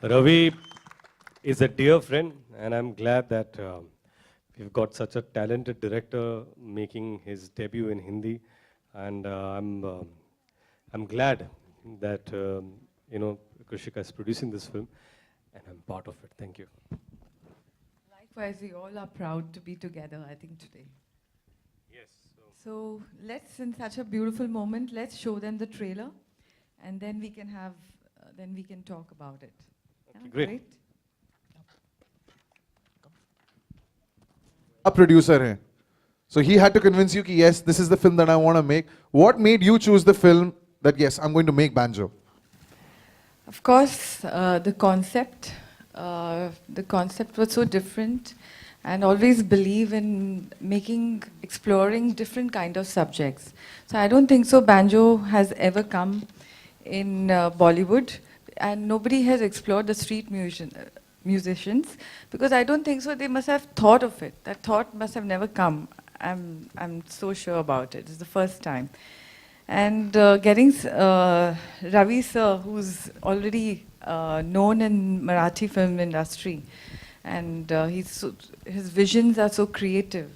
Ravi is a dear friend, and I'm glad that we've got such a talented director making his debut in Hindi, and I'm glad that Krishika is producing this film, and I'm part of it. Thank you. Likewise, we all are proud to be together, I think, today. Yes. So let's, in such a beautiful moment, let's show them the trailer, and then we can have, then we can talk about it. Okay, great. A producer hai. So he had to convince you that yes, this is the film that I want to make. What made you choose the film that yes, I'm going to make Banjo? Of course, the concept was so different, and always believe in exploring different kind of subjects. So I don't think so Banjo has ever come in Bollywood, and nobody has explored the street musicians, because I don't think so they must have thought of it. That thought must have never come. I'm so sure about it. It's the first time. And getting Ravi sir, who's already known in Marathi film industry, and his visions are so creative.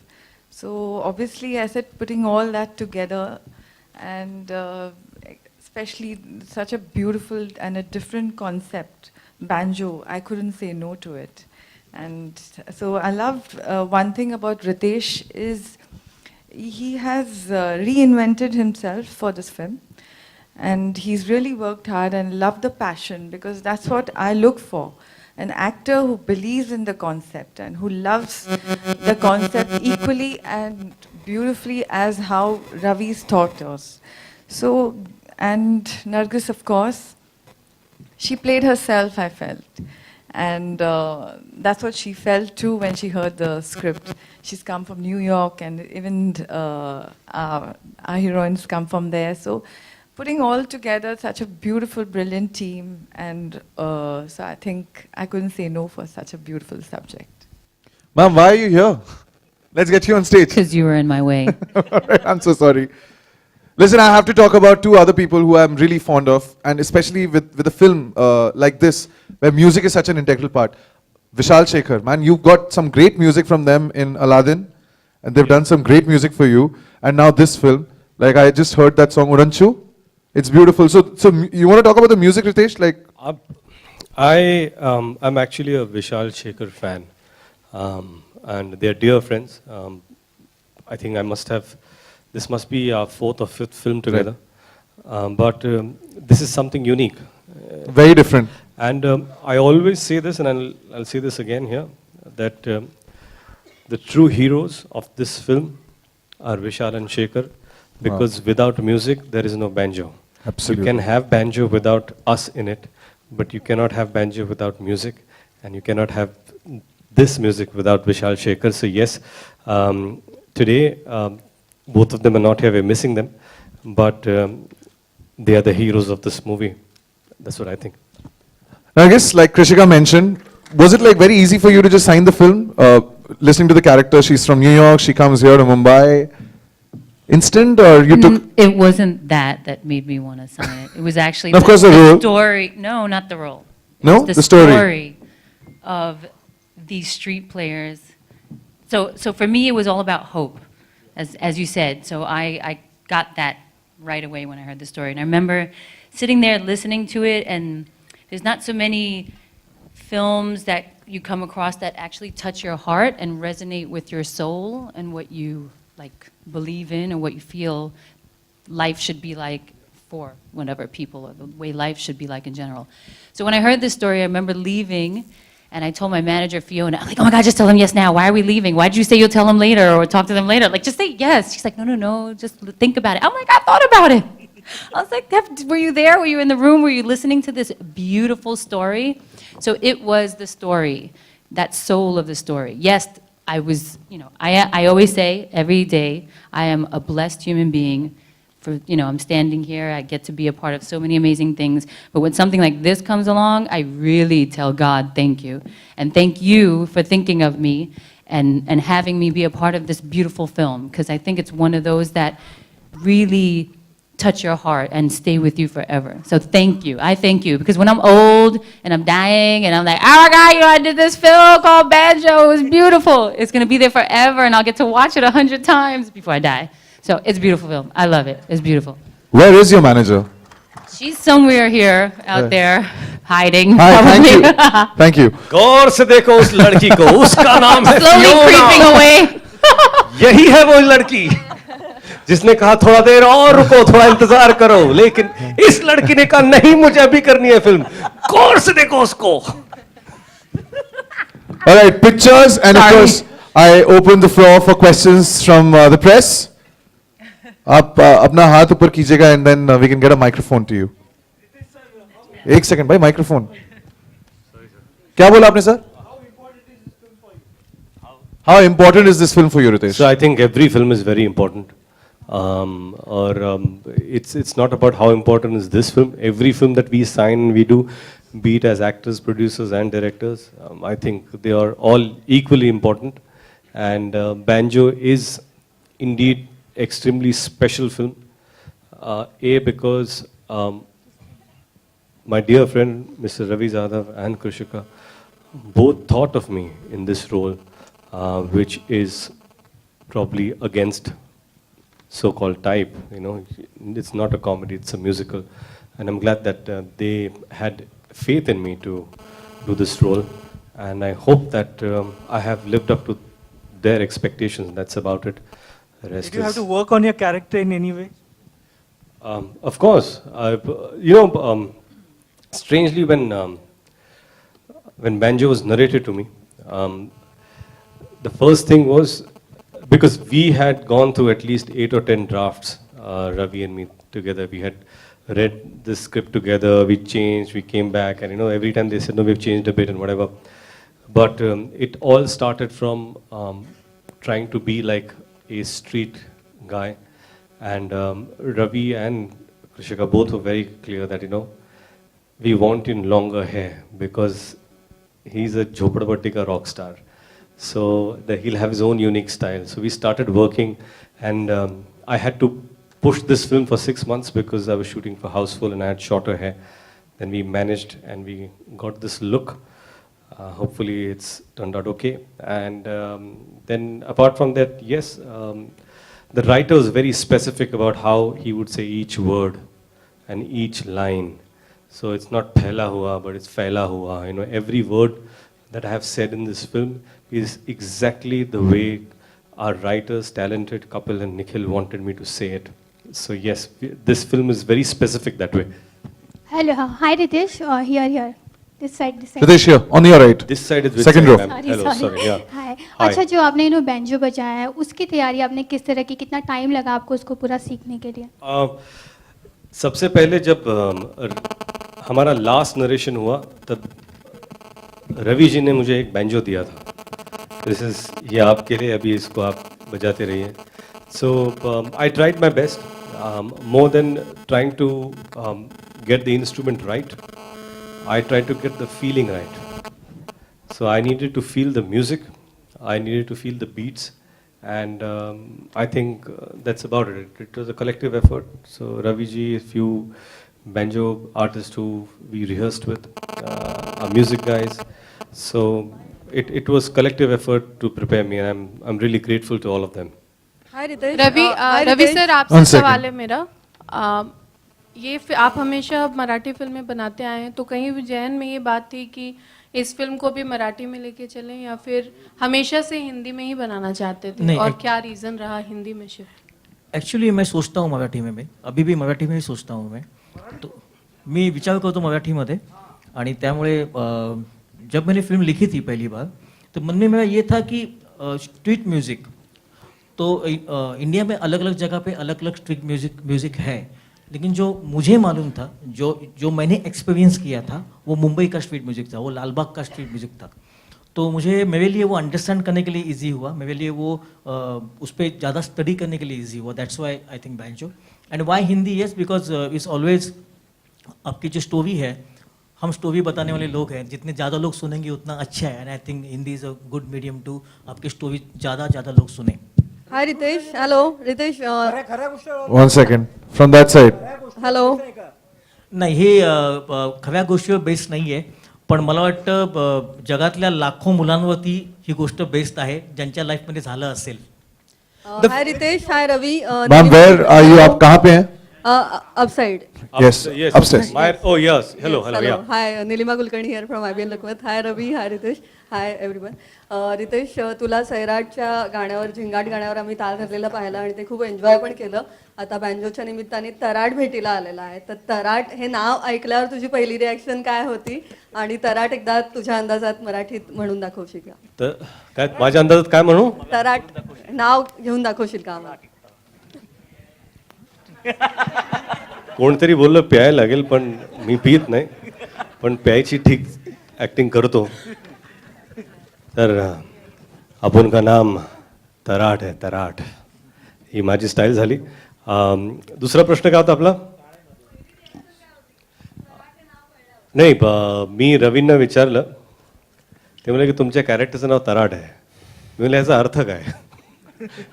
So obviously, I said, putting all that together, and especially such a beautiful and a different concept, Banjo, I couldn't say no to it. And so I loved one thing about Ritesh is he has reinvented himself for this film, and he's really worked hard and loved the passion, because that's what I look for. An actor who believes in the concept and who loves the concept equally and beautifully as how Ravi's taught us. So, and Nargis, of course, she played herself, I felt. And that's what she felt too when she heard the script. She's come from New York, and even our heroines come from there. So putting all together such a beautiful, brilliant team, and so I think I couldn't say no for such a beautiful subject. Ma'am, why are you here? Let's get you on stage. Because you were in my way. I'm so sorry. Listen, I have to talk about two other people who I'm really fond of, and especially with a film like this, where music is such an integral part. Vishal Shekhar, man, you've got some great music from them in Aladdin, and they've done some great music for you. And now this film, like I just heard that song Uranchu, it's beautiful. So you want to talk about the music, Ritesh? Like, I'm actually a Vishal Shekhar fan, and they're dear friends. I think this must be our fourth or fifth film together, but this is something unique. Very different. And I always say this, and I'll say this again here, that the true heroes of this film are Vishal and Shekhar, because without music, there is no Banjo. Absolutely. You can have Banjo without us in it, but you cannot have Banjo without music, and you cannot have this music without Vishal Shekhar. So yes, today, both of them are not here, we're missing them, but they are the heroes of this movie. That's what I think. Now I guess, like Krishika mentioned, was it like very easy for you to just sign the film? Listening to the character, she's from New York, she comes here to Mumbai. Instant, or you took? It wasn't that made me want to sign it. It was actually Of course, the role. story. No, not the role. No? The The story. story of these street players. So for me, it was all about hope, as you said. So I got that right away when I heard the story. And I remember sitting there listening to it, and there's not so many films that you come across that actually touch your heart and resonate with your soul and what you like believe in and what you feel life should be like for whatever people, or the way life should be like in general. So when I heard this story, I remember leaving, and I told my manager, Fiona, I'm like, oh my God, just tell him yes now. Why are we leaving? Why did you say you'll tell him later or talk to them later? Like, just say yes. She's like, no, just think about it. I'm like, I thought about it. I was like, were you there? Were you in the room? Were you listening to this beautiful story? So it was the story, that soul of the story. Yes, I was, I always say every day, I am a blessed human being. I'm standing here, I get to be a part of so many amazing things. But when something like this comes along, I really tell God, thank you. And thank you for thinking of me and having me be a part of this beautiful film. Because I think it's one of those that really touch your heart and stay with you forever. So thank you. I thank you. Because when I'm old and I'm dying and I'm like, oh my God, you know, I did this film called Banjo. It was beautiful. It's going to be there forever and I'll get to watch it 100 times before I die. So it's a beautiful film. I love it. It's beautiful. Where is your manager? She's somewhere here, out there, hiding. Hi, thank probably. you. Thank you. गौर से देखो उस लड़की को, उसका नाम है Slowly creeping Fiona. away. यही है वो लड़की जिसने कहा थोड़ा देर और रुको, थोड़ा इंतजार करो, लेकिन इस लड़की ने कहा नहीं, मुझे अभी करनी है फिल्म, गौर से देखो उसको। All right, pictures, and of course, I open the floor for questions from the press. आप अपना हाथ ऊपर कीजिएगा, and then we can get a microphone to you. एक सेकंड भाई, microphone. क्या बोला आपने sir? How important is this film for you, Ritesh? So I think every film is very important. It's not about how important is this film. Every film that we sign, we do, be it as actors, producers, and directors, I think they are all equally important. And Banjo is indeed extremely special film. Because my dear friend Mr. Ravi Jadhav and Krishika both thought of me in this role, which is probably against so-called type. You know, it's not a comedy; it's a musical, and I'm glad that they had faith in me to do this role, and I hope that I have lived up to their expectations. That's about it. The rest Did you have is- to work on your character in any way? Of course, strangely when Banjo was narrated to me, the first thing was, because we had gone through at least 8 or 10 drafts, Ravi and me together. We had read the script together, we changed, we came back, and every time they said, no, we've changed a bit and whatever. But it all started from trying to be like a street guy. And Ravi and Krishika both were very clear that, we want in longer hair because he's a Jhopadapatti rock star. So that he'll have his own unique style. So we started working, and I had to push this film for 6 months because I was shooting for Houseful and I had shorter hair. Then we managed and we got this look. Hopefully it's turned out okay. And then apart from that, yes, the writer was very specific about how he would say each word and each line. So it's not phela hua, but it's fela hua. Every word that I have said in this film is exactly the way our writers, talented Kapil and Nikhil, wanted me to say it. So yes, this film is very specific that way. Hello, hi Ritesh, here. This side. Ritesh here, on your right. This side is which Second side, row. ma'am? Hello, sorry, yeah. Hi. Hi. अच्छा, जो आपने banjo बजाया है, उसकी तैयारी आपने किस तरह की, कितना टाइम लगा आपको उसको पूरा सीखने के लिए? सबसे पहले जब हमारा लास्ट नरेशन हुआ, तब रवि जी ने मुझे एक बैंजो दिया था. ये आपके लिए, अभी इसको आप बजाते रहिए. So I tried my best, more than trying to get the instrument right. I tried to get the feeling right. So I needed to feel the music, I needed to feel the beats, and I think that's about it. It was a collective effort. So Ravi ji, a few banjo artists who we rehearsed with, our music guys. So it was collective effort to prepare me, and I'm really grateful to all of them. Hi Ritesh. Ravi sir, आपसे One second. सवाल है मेरा. आप हमेशा मराठी फिल्में बनाते आए हैं, तो कहीं भी जहन में ये बात थी कि इस फिल्म को भी मराठी में लेके चलें, या फिर हमेशा से हिंदी में ही बनाना चाहते थे? नहीं, और क्या रीज़न रहा हिंदी में शिफ्ट? ॲक्च्युली मैं सोचता हूँ मराठी में, मी अभी भी मराठी में ही सोचता हूँ मैं. तो मी विचार करतो मराठीमध्ये, आणि त्यामुळे जब मैंने फिल्म लिखी थी पहली बार, तो मन में मेरा ये था कि स्ट्रीट म्यूज़िक, तो इंडिया में अलग अलग जगह पे अलग अलग स्ट्रीट म्यूज़िक है, लेकिन जो मुझे मालूम था, जो मैंने एक्सपीरियंस किया था, वो मुंबई का स्ट्रीट म्यूज़िक था, वो लालबाग का स्ट्रीट म्यूज़िक था. तो मेरे लिए वो अंडरस्टैंड करने के लिए इजी हुआ, मेरे लिए वो उस पर ज़्यादा स्टडी करने के लिए इजी हुआ. That's why I think banjo. And why Hindi? Yes, because it's always, आपकी जो स्टोरी है, हम स्टोरी बताने वाले लोग हैं, जितने ज़्यादा लोग सुनेंगे उतना अच्छा है. And I think Hindi is a good medium to आपकी स्टोरी ज़्यादा लोग सुने. Hi Ritesh. Hello Ritesh. 1 second. From that side. Hello. नाही हे खऱ्या गोष्टीवर बेस्ड नाही आहे, पण मला वाटतं जगातल्या लाखो मुलांवरती ही गोष्ट बेस्ड आहे ज्यांच्या लाईफमध्ये झालं असेल. Hi Ritesh. Hi Ravi. Ma'am, where are you? आप कहाँ पे हैं? Upside. Yes, upstairs. Oh, yes. Hello, yeah. Hi, Nilima Kulkarni here from IBN Lakwath. Hi Ravi. Hi Ritesh. Hi everyone. Ritesh तुला सैराटच्या गाण्यावर झिंगाट गाण्यावर आम्ही ताल धरलेला पाहिला आणि ते खूप एन्जॉय पण केलं. आता बँजोच्या निमित्ताने तराट भेटीला आलेला आहे, तर तराट हे नाव ऐकल्यावर तुझी पहिली रिॲक्शन काय होती आणि तराट एकदा तुझ्या अंदाजात मराठीत म्हणून दाखवशील का? तर काय माझ्या अंदाजात काय म्हणू? तराट नाव घेऊन दाखवशील का आम्हाला? कोणतरी बोललं प्यायला लागेल, पण मी पित नाही, पण प्यायची ठीक ॲक्टिंग करतो. तर आपण का नाम तराट आहे, तराट ही माझी स्टाईल झाली. दुसरा प्रश्न काय होता आपला? नाही, मी रवींना विचारलं, ते म्हणले की तुमच्या कॅरेक्टरचं नाव तराट आहे. मी म्हणलं याचा अर्थ काय,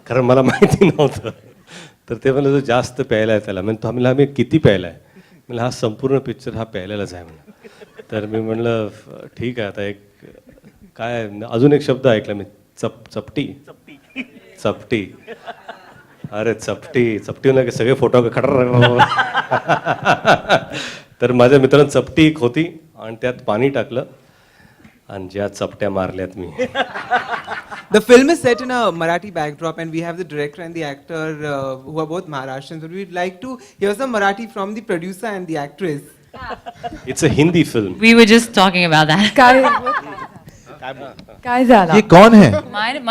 कारण मला माहिती नव्हतं. तर ते म्हणलं जो जास्त प्यायला आहे त्याला. म्हणजे आम्ही आम्ही किती प्यायला आहे? म्हणजे हा संपूर्ण पिक्चर हा प्यायलाच आहे म्हणलं. तर मी म्हणलं ठीक आहे, आता एक काय अजून एक शब्द ऐकला मी, चपटी. चपटी. अरे चपटी म्हणलं की सगळे फोटो खटर. तर माझ्या मित्रांनी चपटी एक होती आणि त्यात पाणी टाकलं आणि ज्या चपट्या मारल्यात मी. The film is set in a Marathi backdrop, and we have the director and the actor who are both Maharashtrians. So we'd like to hear some Marathi from the producer and the actress. It's a Hindi film. We were just talking about that. काय झालं? ये कौन है?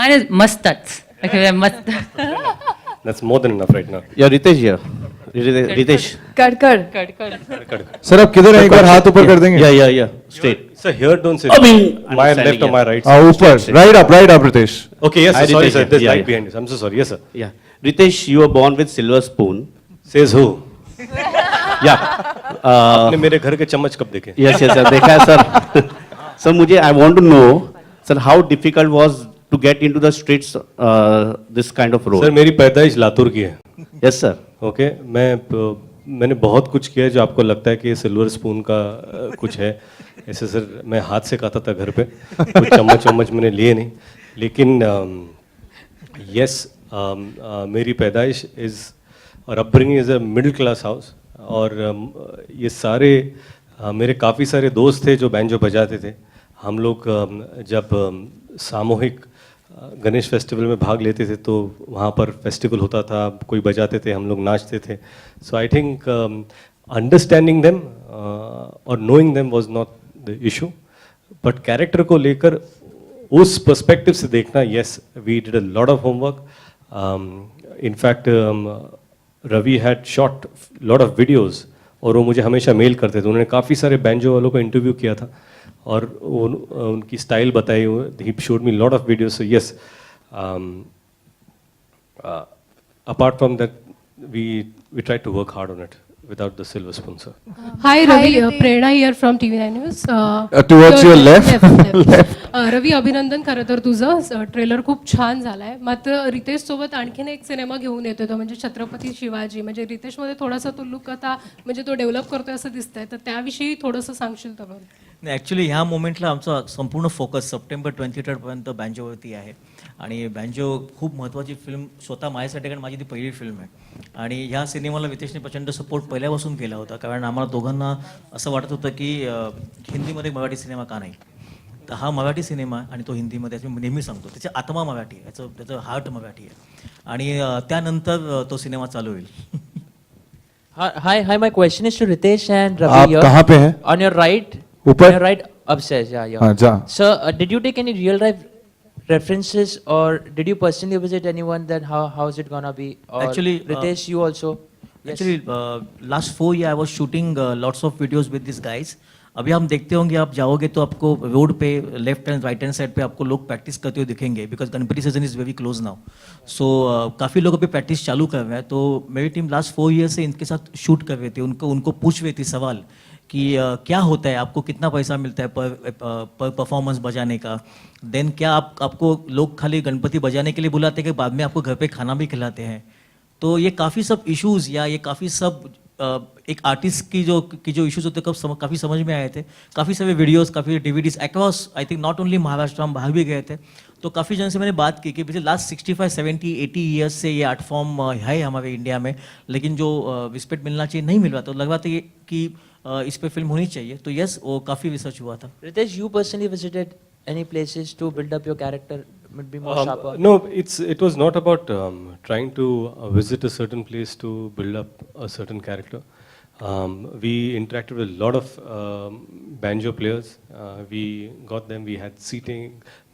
Mine is mustats. Okay, must. That's more than enough right now. Yeah, Ritesh here. Ritesh. कडकड. Sir आप किधर हैं? एक बार हाथ ऊपर कर देंगे. Yeah. Straight. So here don't say I mean, my I'm left or standing my here. right. ऊपर. Right up Ritesh. Okay, yes, Hi, sorry Ritesh. sir, there's Yeah, light yeah. behind you. I'm so sorry. Yes sir. Yeah. Ritesh, you were born with silver spoon. Says who? Yeah. आपने मेरे घर के चम्मच कब देखे? Yes, sir. देखा है sir. Sir, मुझे I want to know, sir, how difficult was to get into the streets this kind of role? Sir मेरी पैदाइश लातूर की है. Yes, sir. ओके, मैंने बहुत कुछ किया है जो आपको लगता है कि ये सिल्वर स्पून का कुछ है. ऐसे सर मैं हाथ से खाता था घर पे, कुछ चम्मच वम्मच मैंने लिए नहीं. लेकिन यस, मेरी पैदाइश इज़ और upbringing is a middle class house. और ये सारे मेरे काफ़ी सारे दोस्त थे जो बैंजो बजाते थे. हम लोग जब सामूहिक गणेश फेस्टिवल में भाग लेते थे तो वहाँ पर फेस्टिवल होता था, कोई बजाते थे, हम लोग नाचते थे. So I think understanding them और knowing them was not the issue, but character को लेकर उस पर्सपेक्टिव से देखना, yes we did a lot of homework. In fact Ravi had shot lot of videos और वो मुझे हमेशा मेल करते थे. उन्होंने काफ़ी सारे बैंजो वालों को इंटरव्यू किया था और उनकी स्टाइल बताई. He showed me lot of videos. So yes, apart from that we try to work hard on it without the silver spoon, sir. Hi Ravi, Prerna here from TV9 News. Towards your left. रवी, अभिनंदन खरं तर तुझं trailer खूप छान झालाय. मात्र रितेश सोबत आणखीन एक सिनेमा घेऊन येतोय तो म्हणजे छत्रपती शिवाजी. म्हणजे रितेशमध्ये थोडासा तो लुक आता म्हणजे तो डेव्हलप करतोय असं दिसतंय, तर त्याविषयी थोडंसं सांगशील तर? नाही, ॲक्च्युली ह्या मोमेंटला आमचा संपूर्ण फोकस सप्टेंबर 23 बँजोवरती आहे. आणि बँजो खूप महत्त्वाची फिल्म स्वतः माझ्यासाठी, कारण माझी ती पहिली फिल्म आहे. आणि ह्या सिनेमाला वितेशने प्रचंड सपोर्ट पहिल्यापासून केला होता, कारण आम्हाला दोघांना असं वाटत होतं की हिंदीमध्ये मराठी सिनेमा का नाही. तर हा मराठी सिनेमा आणि तो हिंदीमध्ये, मी नेहमी सांगतो, त्याची आत्मा मराठी आहे, त्याचं हार्ट मराठी आहे. आणि त्यानंतर तो सिनेमा चालू होईल. Hi, my question is to Ritesh and Ravi आप here. कहाँ पे हैं? On your right. ऊपर? On your right, upstairs, yeah. हाँ, जा. Sir, did you take any real life references, or did you personally visit anyone? Then how is it gonna be? Or Actually, Ritesh, you also. Yes. Actually, last 4 years I was shooting lots of videos with these guys. अभी हम देखते होंगे, आप जाओगे तो आपको road पे left and right hand side पे आपको लोग प्रैक्टिस करते हुए दिखेंगे, because Ganpati season is very close now. So काफ़ी लोग अभी प्रैक्टिस चालू कर रहे हैं. तो मेरी टीम लास्ट 4 ईयर से इनके साथ शूट कर रही थी, उनको पूछ रही थी सवाल कि क्या होता है, आपको कितना पैसा मिलता है पर परफॉर्मेंस बजाने का. देन क्या आपको लोग खाली गणपति बजाने के लिए बुलाते हैं कि बाद में आपको घर पे खाना भी खिलाते हैं. तो ये काफ़ी सब इश्यूज़ या ये काफ़ी सब एक आर्टिस्ट की जो इश्यूज होते हैं काफ़ी समझ में आए थे. काफ़ी सारे वीडियोस, काफ़ी DVDs across, I think not only Maharashtra, हम बाहर भी गए थे. तो काफ़ी जन से मैंने बात की कि पिछले लास्ट 65, 70, 80 ईयर्स से ये आर्ट फॉर्म है हमारे इंडिया में, लेकिन जो रिस्पेक्ट मिलना चाहिए नहीं मिल रहा. तो लग रहा था कि इस पर फिल्म होनी चाहिए. तो यस, वो काफ़ी रिसर्च हुआ था. Ritesh, you personally visited any places to build up your character, be more sharper? No, it was not about trying to visit a certain place to build up a certain character. We interacted with a lot of banjo players. We got them. We had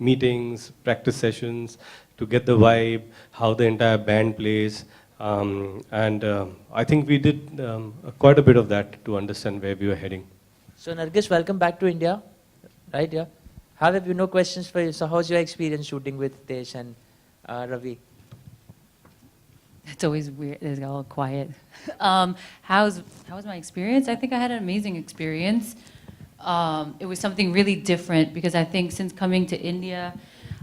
meetings, practice sessions to get the vibe, how the entire band plays. And I think we did quite a bit of that to understand where we were heading. So Nargis, welcome back to India, right? Yeah. Have you no questions for you? So how's your experience shooting with Tesh and Ravi? It's always weird. It's all quiet. How's my experience? I think I had an amazing experience. It was something really different because I think since coming to India,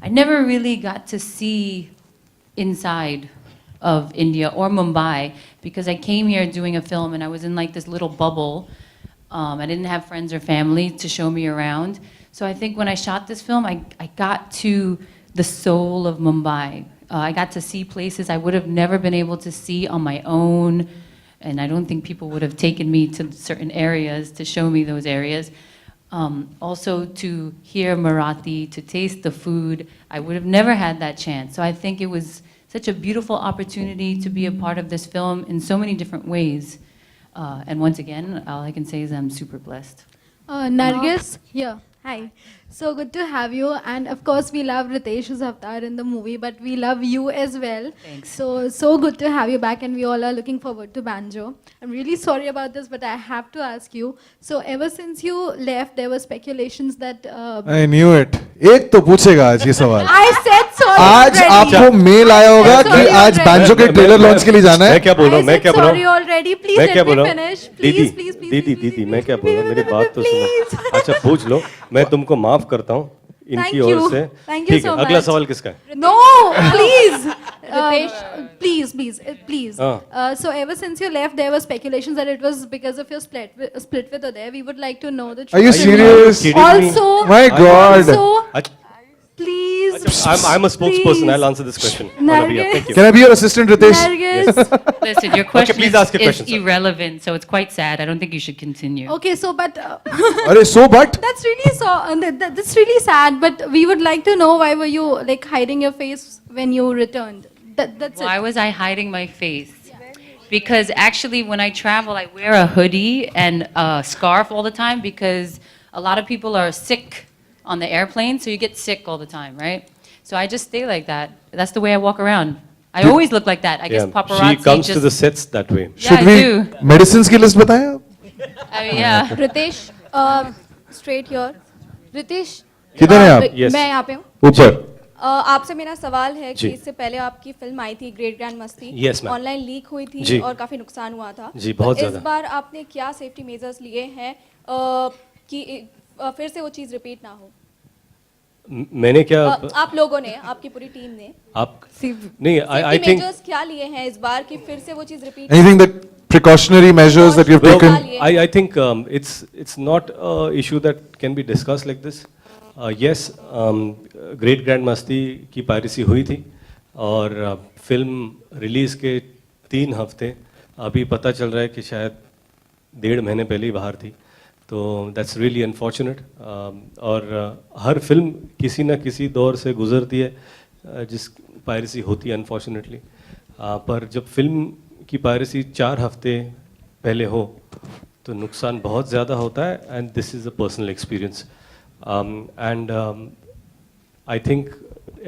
I never really got to see inside of India or Mumbai because I came here doing a film and I was in like this little bubble. I didn't have friends or family to show me around. So I think when I shot this film, I got to the soul of Mumbai. I got to see places I would have never been able to see on my own, and I don't think people would have taken me to certain areas to show me those areas. Also to hear Marathi, to taste the food, I would have never had that chance. So I think it was such a beautiful opportunity to be a part of this film in so many different ways. And once again, all I can say is I'm super blessed. Nargis, here. Hi. So good to have you. And of course, we love Ritesh's avatar in the movie, but we love you as well. Thanks. So good to have you back, and we all are looking forward to Banjo. I'm really sorry about this, but I have to ask you. So ever since you left, there were speculations that. I knew it. एक तो पूछेगा आज ये सवाल. I said sorry. आज already. आपको mail आया होगा I'm कि sorry आज already. बैंजो के ट्रेलर लॉन्च के लिए जाना है. मैं क्या बोल रहा हूँ? मैं I क्या said बोल रहा sorry हूँ? already. Please मैं क्या let बोल me रहा हूँ? finish. दीदी, Please, please, दीदी, मैं क्या बोल रहा हूँ? मेरी बात तो Please. सुनो. अच्छा पूछ लो. मैं तुमको माफ करता हूँ इनकी Thank ओर you. से. Thank you ठीक है. so अगला much. सवाल किसका है? No, please. Please. So ever since you left, there were speculations that it was because of your split with Uday. We would like to know the truth. Are you serious? kidding me? Also, My God. Also, please. I'm a spokesperson. please. I'll answer this question. Nargis. Olivia, thank you. Can I be your assistant, Ritesh? Nargis. Listen, your question please ask your is question, sir. irrelevant, so it's quite sad. I don't think you should continue. Okay, so but अरे so but that's really sad. But we would like to know why were you like hiding your face when you returned? That's Why it. was I hiding my face? Because actually, when I travel, I wear a hoodie and a scarf all the time because a lot of people are sick on the airplane, so you get sick all the time, right? So I just stay like that. That's the way I walk around. I always look like that. I guess paparazzi She comes just, to the sets that way. Yeah, should I we do. medicines की list बताएं आप? I mean, yeah. Ritesh, straight here. Ritesh, किधर हैं आप? Yes. मैं यहाँ पे हूँ. ऊपर. आपसे मेरा सवाल है कि जी. इससे पहले आपकी फिल्म आई थी ग्रेट ग्रैंड मस्ती. Yes, ma'am. ऑनलाइन लीक हुई थी जी. और काफी नुकसान हुआ था. जी, बहुत तो ज़्यादा. इस बार आपने क्या सेफ्टी मेजर्स लिए हैं कि फिर से वो चीज रिपीट ना हो? मैंने क्या आप लोगों ने, आपकी पूरी टीम ने आप नहीं I think मेजर्स क्या लिए हैं इस बार कि फिर से वो चीज repeat? Anything that precautionary measures that you've Well, taken? I think it's not a issue that can be discussed like this. Yes, great grand मस्ती की पायरेसी हुई थी और फिल्म रिलीज़ के 3 हफ्ते अभी पता चल रहा है कि शायद 1.5 महीने पहले ही बाहर थी. तो दैट्स रियली अनफॉर्चुनेट. और हर फिल्म किसी न किसी दौर से गुजरती है जिस पायरेसी होती है अनफॉर्चुनेटली. पर जब फिल्म की पायरेसी 4 हफ्ते पहले हो तो नुकसान बहुत ज़्यादा होता है. And this is a personal experience. And I think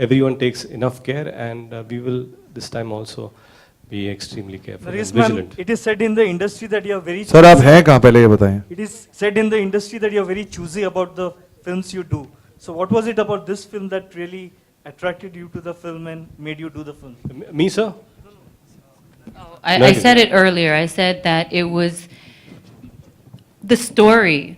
everyone takes enough care, and we will this time also be extremely careful Naresh and ma'am, vigilant. it is said in the industry that you are very sir आप हैं कहाँ पहले ये बताएं. It is said in the industry that you are very choosy about the films you do. So what was it about this film that really attracted you to the film and made you do the film? Me, sir? I said it earlier. I said that it was the story.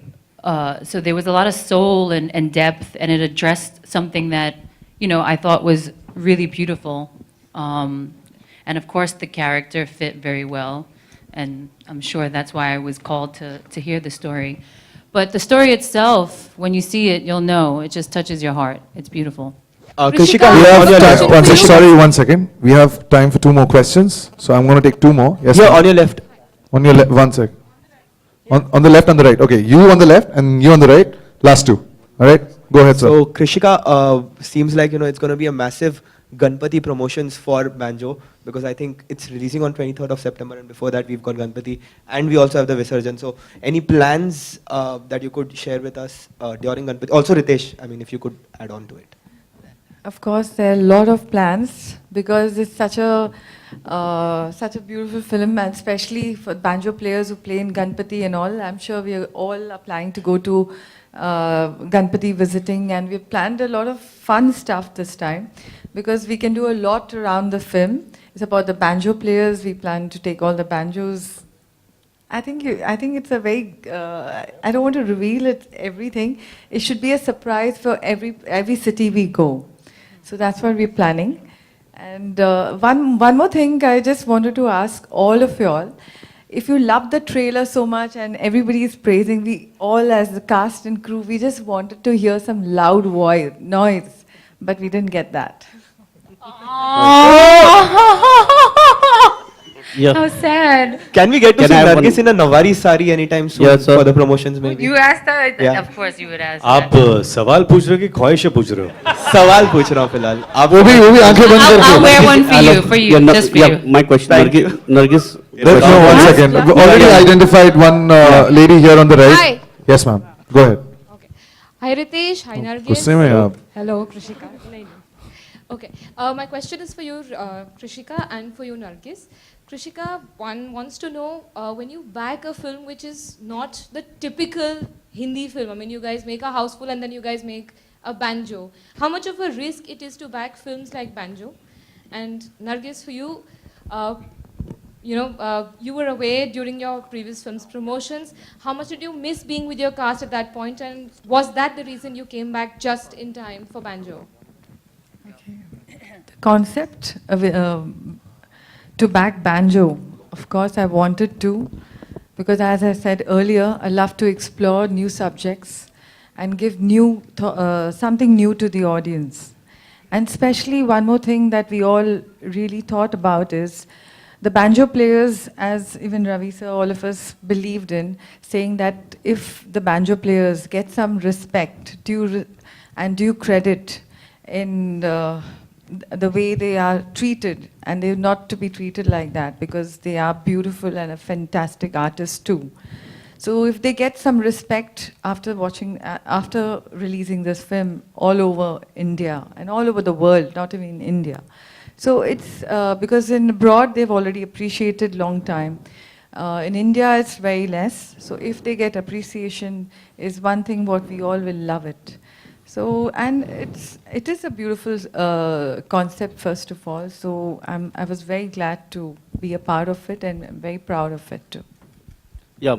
So there was a lot of soul and depth, and it addressed something that, I thought was really beautiful. And of course, the character fit very well. And I'm sure that's why I was called to hear the story. But the story itself, when you see it, you'll know. It just touches your heart. It's beautiful. We have time. One second. We have time for 2 more questions. So I'm going to take 2 more. Yes. Here, ma'am. on your left. On your left. One sec. On the left and the right. Okay. You on the left and you on the right. Last 2. All right. Go ahead, sir. So Krishika, seems like it's going to be a massive Ganpati promotions for Banjo, because I think it's releasing on 23rd of September, and before that we've got Ganpati, and we also have the Visarjan. So any plans that you could share with us during Ganpati? Also Ritesh, I mean, if you could add on to it. Of course, there are a lot of plans because it's such a beautiful film, and especially for banjo players who play in Ganpati and all. I'm sure we are all planning to go to Ganpati visiting, and we've planned a lot of fun stuff this time because we can do a lot around the film. It's about the banjo players. We plan to take all the banjos. I think it's a very. I don't want to reveal everything. It should be a surprise for every city we go. So that's what we're planning. And one more thing, I just wanted to ask all of y'all. If you love the trailer so much and everybody is praising, we all as the cast and crew, we just wanted to hear some loud noise, but we didn't get that. Yeah. How sad. Can we get to Can see I have Nargis one- in a Nawari sari anytime soon? Yes, sir. For the promotions maybe? You asked that? Yeah. Of course you would ask आप that. सवाल पूछ रहे हो कि ख्वाहिशें पूछ रहे हो? सवाल पूछ रहा हूँ फिलहाल. आप वो भी आंखें बंद I'll करके. wear one for you, just for you. My question, Nargis. No, one second. We already identified one lady here on the right. Hi. Yes, ma'am. Go ahead. Hi Ritesh, hi Nargis. गुस्से में आप. Hello Krishika. Okay, my question is for you Krishika and for you Nargis. Krishika, one wants to know when you back a film which is not the typical Hindi film. I mean, you guys make a houseful and then you guys make a Banjo. How much of a risk it is to back films like Banjo? And Nargis, for you, you were away during your previous film's promotions. How much did you miss being with your cast at that point? And was that the reason you came back just in time for Banjo? The concept of, to back Banjo, of course I wanted to, because as I said earlier, I love to explore new subjects and give something new to the audience. And especially one more thing that we all really thought about is the banjo players, as even Ravi sir, all of us believed in, saying that if the banjo players get some respect and due credit in the way they are treated, and they're not to be treated like that because they are beautiful and a fantastic artist too. So if they get some respect after releasing this film all over India and all over the world, not even in India. So it's because in abroad they've already appreciated long time. In India it's very less. So if they get appreciation is one thing what we all will love it. So, and it is a beautiful concept first of all. So I was very glad to be a part of it and I'm very proud of it too. Yeah.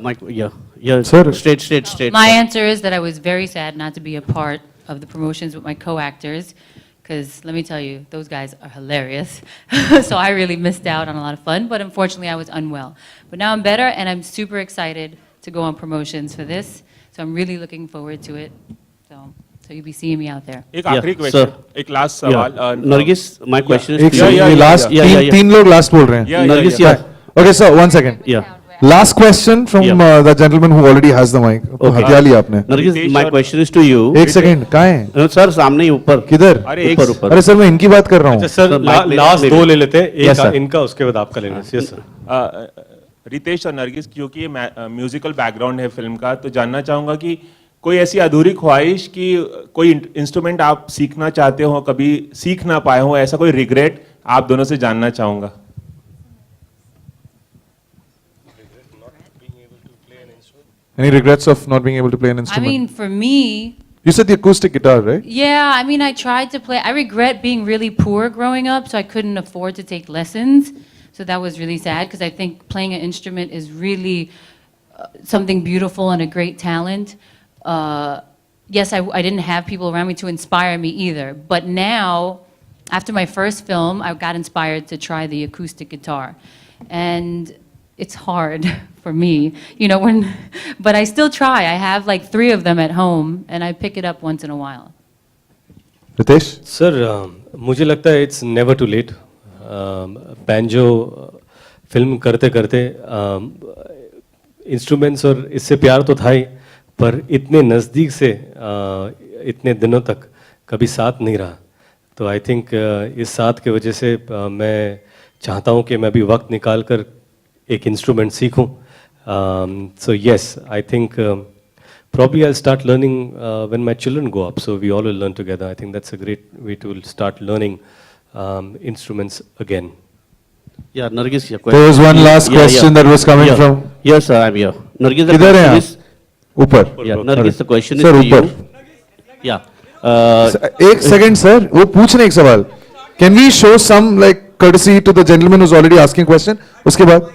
Sir. Straight. My answer is that I was very sad not to be a part of the promotions with my co-actors, because let me tell you, those guys are hilarious. So I really missed out on a lot of fun, but unfortunately I was unwell. But now I'm better and I'm super excited to go on promotions for this. So I'm really looking forward to it. So you'll be seeing me out there. एक आखिरी question, एक last सवाल. Nargis, my question is last. तीन लोग last बोल रहे हैं. Nargis, yeah. Okay, sir, 1 second. Yeah. Last question from the gentleman who already has the mic. हथिया लिया आपने. Nargis, my question is to you. एक second, कहाँ है? No, sir, सामने ही ऊपर. किधर? ऊपर. अरे सर मैं इनकी बात कर रहा हूँ. सर लास्ट 2 ले लेते हैं, एक इनका उसके बाद आपका लेना. Yes sir. रितेश और नरगिस, क्योंकि ये म्यूजिकल बैकग्राउंड है फिल्म का, तो जानना चाहूंगा कि कोई ऐसी अधूरी ख्वाहिश कि कोई इंस्ट्रूमेंट आप सीखना चाहते हो, कभी सीख ना पाए हो, ऐसा कोई रिग्रेट आप दोनों से जानना चाहूंगा. Any regrets of not being able to play an I instrument? mean, for me, You said the acoustic guitar, right? yeah, I mean, I tried to play. I regret being really poor growing up, so I couldn't afford to take lessons. So that was really sad because I think playing an instrument is really something beautiful and a great talent. Yes, I didn't have people around me to inspire me either. But now, after my first film, I got inspired to try the acoustic guitar. And it's hard for me, you know, but I still try. I have like 3 of them at home, and I pick it up once in a while. Ritesh? Sir, मुझे लगता है it's never too late. Banjo film करते करते instruments और इससे प्यार तो था ही, पर इतने नज़दीक से इतने दिनों तक कभी साथ नहीं रहा. तो आई थिंक इस साथ की वजह से मैं चाहता हूँ कि मैं भी वक्त निकाल कर एक इंस्ट्रूमेंट सीखूं. So yes, I think probably I'll start learning when my children grow up. So we all will learn together. I think that's a great way to start learning instruments again. Yeah, Nargis, your There was one last question that was coming from. Yes, sir, I'm here. Nargis, the किधर हैं question आप? is. ऊपर. Yeah, Nargis, the question is Sir, to you. ऊपर. Yeah. एक second, sir. वो पूछने एक सवाल. Can we show some like courtesy to the gentleman who's already asking question? उसके बाद.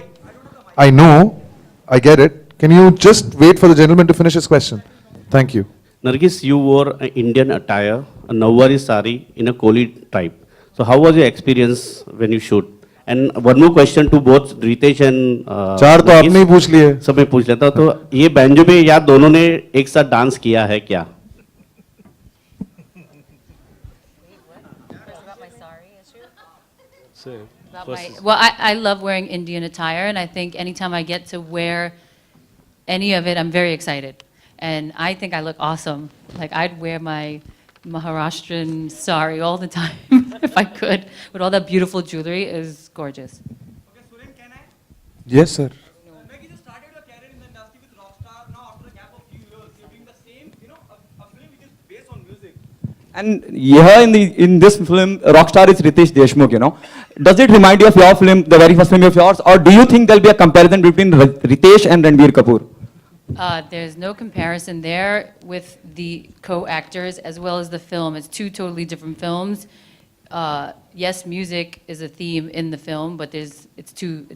I know, I get it. Can you just wait for the gentleman to finish his question? Thank you. Nargis, you wore an Indian attire, a Nawari sari in a Koli tribe. So how was your experience when you shoot? And one more question to both Ritesh and 4 तो आपने ही पूछ लिए. सब मैं पूछ लेता हूँ. तो ये बैंजो पे या दोनों ने एक साथ डांस किया है क्या? Well, I love wearing Indian attire, and I think anytime I get to wear any of it, I'm very excited. And I think I look awesome. Like, I'd wear my Maharashtrian sari all the time if I could, with all that beautiful jewelry. It is gorgeous. Yes, sir. And here in this film, rockstar is Ritesh Deshmukh, you know. Does it remind you of your film, the very first film of yours, or do you think there'll be a comparison between Ritesh and Ranbir Kapoor? There's no comparison there with the co-actors as well as the film. It's 2 totally different films. Yes, music is a theme in the film, but it's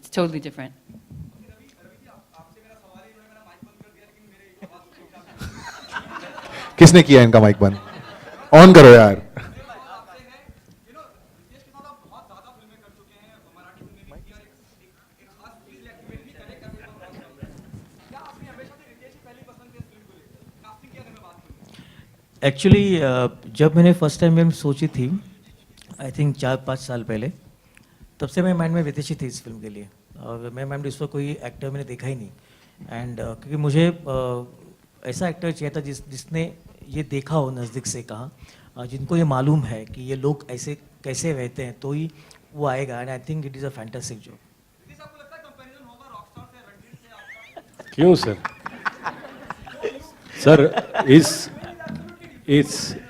totally different. किसने किया इनका mic बंद? On करो यार. Actually जब मैंने first time में सोची थी, आई थिंक 4-5 साल पहले, तब से मेरे माइंड में रितेश ही थी इस फिल्म के लिए. और मेरे माइंड में इस पर कोई एक्टर मैंने देखा ही नहीं. एंड क्योंकि मुझे ऐसा एक्टर चाहिए था जिसने ये देखा हो नज़दीक से, कहा जिनको ये मालूम है कि ये लोग ऐसे कैसे रहते हैं, तो ही वो आएगा. And I think it is a fantastic job. क्यों sir? Sir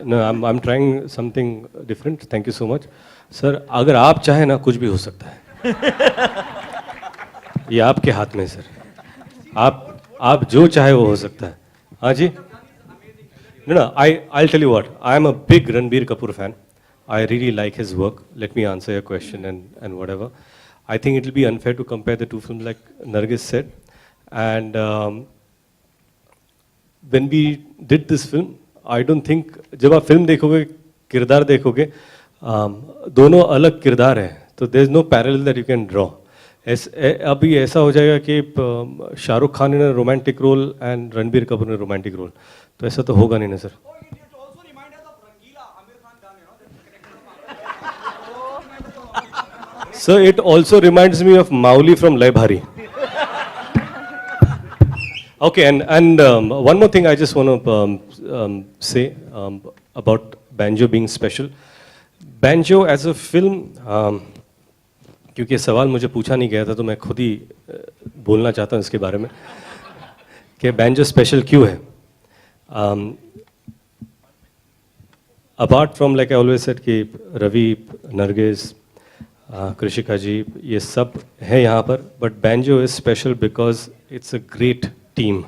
no, I'm trying something different. Thank you so much. Sir, अगर आप चाहें ना, कुछ भी हो सकता है. ये आपके हाथ में सर. आप जो चाहे वो हो सकता है. हाँ जी. No, I'll tell you what. I am a big Ranbir Kapoor fan. I really like his work. Let me answer your question and whatever. I think it will be unfair to compare the 2 films like Nargis said. And when we did this film, I don't think, जब आप film देखोगे, किरदार देखोगे, दोनों अलग किरदार हैं, तो there is no parallel that you can draw. अभी ऐसा हो जाएगा कि शाहरुख खान ने romantic role and Ranbir Kapoor ने रोमांटिक रोल, तो ऐसा तो होगा नहीं ना sir. Sir, it also reminds me of Mauli from Lay Bhari. Okay, and one more thing I just want to say about Banjo being special. Banjo as a film, क्योंकि सवाल मुझे पूछा नहीं गया था, तो मैं खुद ही बोलना चाहता हूँ इसके बारे में कि Banjo special क्यों है. Apart from, like I always said, कि रवि, नरगिस, कृषिका जी, ये सब हैं यहाँ पर, but Banjo is special because it's a great team.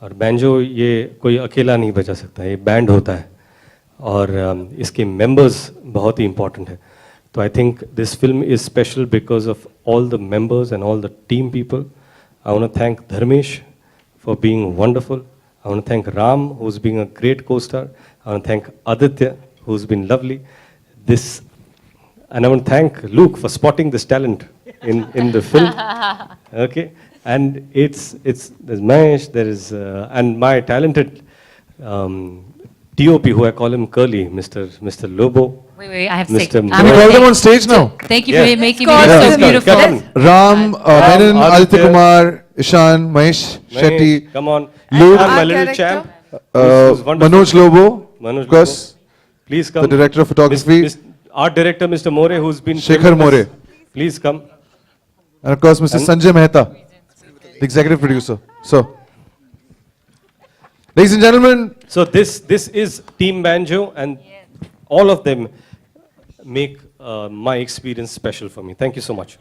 और बैंजो ये कोई अकेला नहीं बजा सकता, ये बैंड होता है और इसके मेंबर्स बहुत ही इम्पॉर्टेंट है. तो I think this film is special because of all the members and all the team people. I want to thank Dharmesh for being wonderful. I want to thank Ram, who's being a great co-star. I want to thank Aditya, who's been lovely. And I want to thank Luke for spotting this talent in the film. Okay, and there's Mahesh, there is and my talented TOP, who I call him Curly, Mr. Lobo. Wait, I have to say. Can we call them on stage now? Thank you Yeah. for making me look so beautiful. Come on. Ram, Menon, Aditya Kumar, Ishan, Mahesh Shetty, Come on. Luke, And my little champ, who's wonderful. Manoj Lobo, Manoj of course, Lobo. Please come. the director of photography, Art director, Mr. More, who's been Shekhar filming More. us. Please come. and of course Mr. Sanjay Mehta, the executive producer. So, ladies and gentlemen, So this is Team Banjo, and all of them make my experience special for me. Thank you so much.